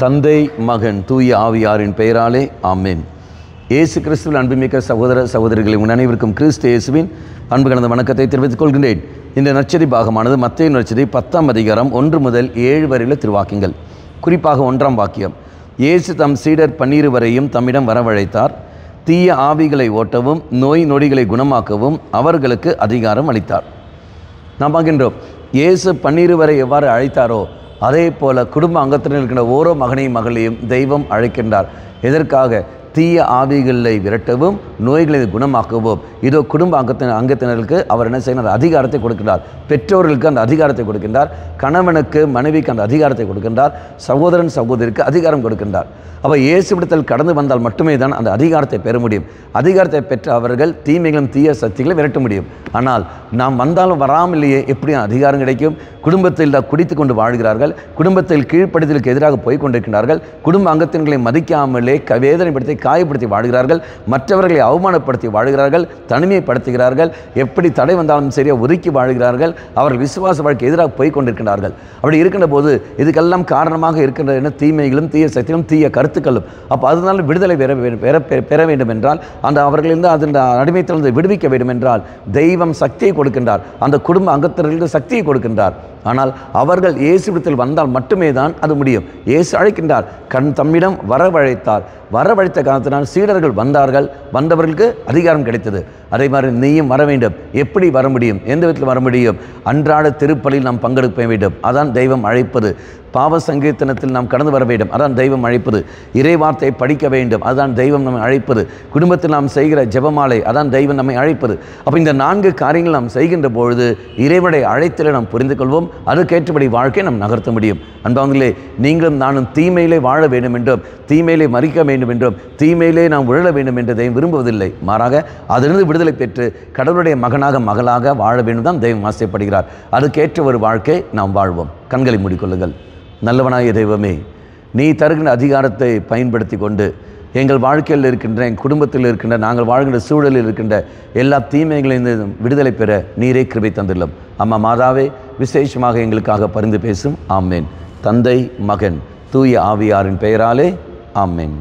தந்தை மகன் தூய ஆவியாரின் பெயராலே ஆமென். இயேசு கிறிஸ்துவின் அன்புமிக்க சகோதர சகோதரிகளை உங்கள் அனைவருக்கும் கிறிஸ்து இயேசுவின் அன்பு கலந்த வணக்கத்தை தெரிவித்துக் கொள்கின்றேன். இந்த நற்செய்தி பாகமானது மத்தேயு நற்செய்தி 10ஆம் அதிகாரம் 1 முதல் 7 வரையுள்ள திருவாக்கியங்கள். குறிப்பாக 1ஆம் வாக்கியம், இயேசு தம் சீடர் 12 வரையும் தம்மிடம் வரவழைத்தார். தீய ஆவிகளை ஓட்டவும் நோய் நொடிகளை குணமாக்கவும் அவர்களுக்கு அதிகாரம் அளித்தார். நாம் பார்க்கின்றோம், இயேசு 12 வரை எவ்வாறு அழைத்தாரோ அதே போல குடும்ப அங்கத்தினர் இருக்கின்ற ஓரோ மகனையும் மகளையும் தெய்வம் அழைக்கின்றார். எதற்காக? தீய ஆவிகளை விரட்டவும் நோய்களை குணமாக்கவும். இதோ குடும்ப அங்கத்தினருக்கு அவர் என்ன செய்கிறார்? அதிகாரத்தை கொடுக்கின்றார். பெற்றோர்களுக்கு அந்த அதிகாரத்தை கொடுக்கின்றார். கணவனுக்கு மனைவிக்கு அந்த அதிகாரத்தை கொடுக்கின்றார். சகோதரன் சகோதரிக்கு அதிகாரம் கொடுக்கின்றார். அப்போ இயேசுவிடத்தில் கடந்து வந்தால் மட்டுமே தான் அந்த அதிகாரத்தை பெற முடியும். அதிகாரத்தை பெற்ற அவர்கள் தீமைகளும் தீய சக்திகளை விரட்ட முடியும். ஆனால் நாம் வந்தாலும் வராமலேயே எப்படி அதிகாரம் கிடைக்கும்? குடும்பத்தில் குடித்து கொண்டு வாழ்கிறார்கள். குடும்பத்தில் கீழ்ப்படுத்தலுக்கு எதிராக போய் கொண்டிருக்கிறார்கள். குடும்ப அங்கத்தினர்களை மதிக்காமலே வேதனைப்படுத்தி காயப்படுத்தி வாழ்கிறார்கள். மற்றவர்களை அவமானப்படுத்தி வாழ்கிறார்கள். தனிமைப்படுத்துகிறார்கள். எப்படி தடை வந்தாலும் சரியாக ஒதுக்கி வாழ்கிறார்கள். அவர்கள் விசுவாச வாழ்க்கை எதிராக போய் கொண்டிருக்கிறார்கள். அப்படி இருக்கின்ற போது இதுக்கெல்லாம் காரணமாக இருக்கின்ற என்ன? தீமைகளும் தீய சக்திகளும் தீய கருத்துக்களும். அப்போ அதனால விடுதலை பெற வேண்டும் என்றால் அந்த அவர்களிருந்து அதன் அடிமைத்திலிருந்து விடுவிக்க வேண்டும் என்றால் தெய்வம் சக்தியை கொடுக்கின்றார். அந்த குடும்ப அங்கத்தினர்களுக்கு சக்தியை கொடுக்கின்றார். ஆனால் அவர்கள் இயேசுவிடத்தில் வந்தால் மட்டுமே தான் அது முடியும். இயேசு அழைக்கின்றார். தம்மிடம் வரவழைத்தார். வரவழைத்த காரணத்தினால் சீடர்கள் வந்தார்கள். வந்தவர்களுக்கு அதிகாரம் கிடைத்தது. அதே மாதிரி நீயும் வர வேண்டும். எப்படி வர முடியும்? எந்த விதத்தில் வர முடியும்? அன்றாட திருப்பலியில் நாம் பங்கெடுக்க வேண்டும். அதான் தெய்வம் அழைப்பது. பாவ சங்கீர்த்தனத்தில் நாம் கடந்து வர வேண்டும். அதான் தெய்வம் அழைப்பது. இறைவார்த்தை படிக்க வேண்டும். அதுதான் தெய்வம் நம்மை அழைப்பது. குடும்பத்தில் நாம் செய்கிற ஜெபமாலை, அதான் தெய்வம் நம்மை அழைப்பது. அப்போ இந்த 4 காரியங்கள் நாம் செய்கின்ற பொழுது இறைவனுடைய அழைத்தலை நாம் புரிந்து கொள்வோம். அதுக்கேற்றபடி வாழ்க்கையை நாம் நகர்த்த முடியும். அன்பாங்களே, நீங்களும் நானும் தீமையிலே வாழ வேண்டும் என்றும் தீமையிலே மறிக்க வேண்டும் என்றும் தீமையிலே நாம் உழல வேண்டும் என்று தெய்வம் விரும்புவதில்லை. மாறாக அதிலிருந்து விடுதலை பெற்று கடவுளுடைய மகனாக மகளாக வாழ வேண்டும் தான் தெய்வம் ஆசைப்படுகிறார். அதுக்கேற்ற ஒரு வாழ்க்கை நாம் வாழ்வோம். கண்களை மூடிக்கொள்ளுங்கள். நல்லவனாய தெய்வமே, நீ தருகின்ற அதிகாரத்தை பயன்படுத்தி கொண்டு எங்கள் வாழ்க்கையில் இருக்கின்ற, எங்கள் குடும்பத்தில் இருக்கின்ற, நாங்கள் வாழ்கின்ற சூழலில் இருக்கின்ற எல்லா தீமைகளையும் விடுதலை பெற நீரே கிருபை தந்துள்ளோம். அம்மா மாதாவே, விசேஷமாக எங்களுக்காக பரிந்து பேசும். ஆமேன். தந்தை மகன் தூய ஆவியாரின் பெயராலே ஆமேன்.